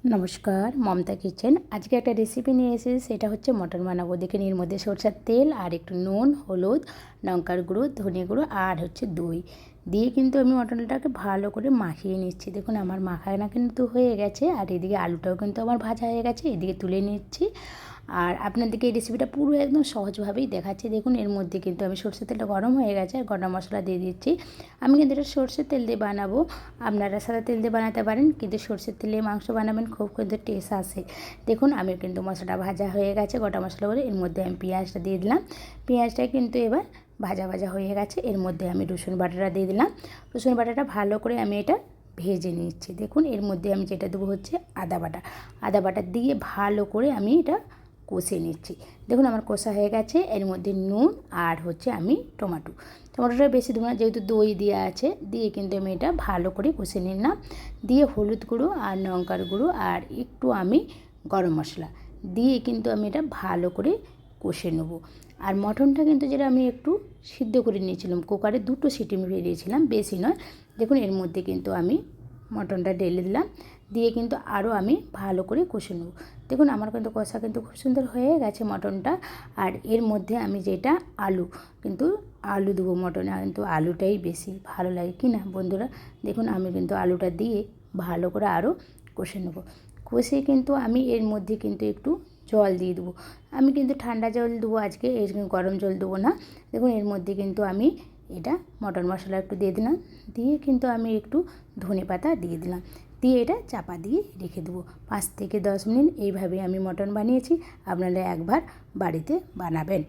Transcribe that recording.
নমস্কার, মমতা কিচেন। আজকে একটা রেসিপি নিয়ে এসেছি, সেটা হচ্ছে মটন বানাবো। দেখেন, এর মধ্যে সরষের তেল আর একটু নুন, হলুদ, লঙ্কার গুঁড়ো, ধনে গুঁড়ো আর হচ্ছে দই দিয়ে কিন্তু আমি মটনটাকে ভালো করে মাখিয়ে নিচ্ছি। দেখুন, আমার মাখানা কিন্তু হয়ে গেছে, আর এদিকে আলুটাও কিন্তু আমার ভাজা হয়ে গেছে। এদিকে তুলে নিচ্ছি, আর আপনাদেরকে এই রেসিপিটা পুরো একদম সহজভাবেই দেখাচ্ছি। দেখুন, এর মধ্যে কিন্তু আমি সরষের তেলটা গরম হয়ে গেছে, আর গোটা মশলা দিয়ে দিচ্ছি। আমি কিন্তু এটা সরষের তেল দিয়ে বানাবো, আপনারা সাদা তেল দিয়ে বানাতে পারেন, কিন্তু সরষের তেলে মাংস বানাবেন, খুব কিন্তু টেস্ট আসে। দেখুন, আমি কিন্তু মশলাটা ভাজা হয়ে গেছে, গোটা মশলা করে। এর মধ্যে আমি পেঁয়াজটা দিয়ে দিলাম। পেঁয়াজটা কিন্তু এবার ভাজা ভাজা হয়ে গেছে। এর মধ্যে আমি রসুন বাটাটা দিয়ে দিলাম। রসুন বাটাটা ভালো করে আমি এটা ভেজে নিচ্ছি। দেখুন, এর মধ্যে আমি যেটা দেবো হচ্ছে আদা বাটা। আদা বাটা দিয়ে ভালো করে আমি এটা কষে নিচ্ছি। দেখুন, আমার কষা হয়ে গেছে। এর মধ্যে নুন আর হচ্ছে আমি টমেটোটা বেশি দেবো না, যেহেতু দই দেওয়া আছে। দিয়ে কিন্তু আমি এটা ভালো করে কষে নিলাম। দিয়ে হলুদ গুঁড়ো আর লঙ্কার গুঁড়ো আর একটু আমি গরম মশলা দিয়ে কিন্তু আমি এটা ভালো করে কষে নেবো। আর মটনটা কিন্তু যেটা আমি একটু সিদ্ধ করে নিয়েছিলাম, কুকারে 2টো সিটি মেরে দিয়েছিলাম, বেশি নয়। দেখুন, এর মধ্যে কিন্তু আমি মটনটা ঢেলে দিলাম, দিয়ে কিন্তু আরও আমি ভালো করে কষে নেব। দেখুন, আমার কিন্তু কষা কিন্তু খুব সুন্দর হয়ে গেছে মটনটা। আর এর মধ্যে আমি যেটা আলু দেবো মটনে, কিন্তু আলুটাই বেশি ভালো লাগে কি না বন্ধুরা। দেখুন, আমি কিন্তু আলুটা দিয়ে ভালো করে আরও কষে নেব। কষে কিন্তু আমি এর মধ্যে কিন্তু একটু জল দিয়ে দেবো। আমি কিন্তু ঠান্ডা জল দেবো আজকে, এর গরম জল দেবো না। দেখুন, এর মধ্যে কিন্তু আমি এটা মটন মশলা একটু দিয়ে দিলাম, দিয়ে কিন্তু আমি একটু ধনে পাতা দিয়ে দিলাম, দিয়ে এটা চাপা দিয়ে রেখে দেবো 5 থেকে 10 মিনিট। এইভাবে আমি মটন বানিয়েছি, আপনারা একবার বাড়িতে বানাবেন।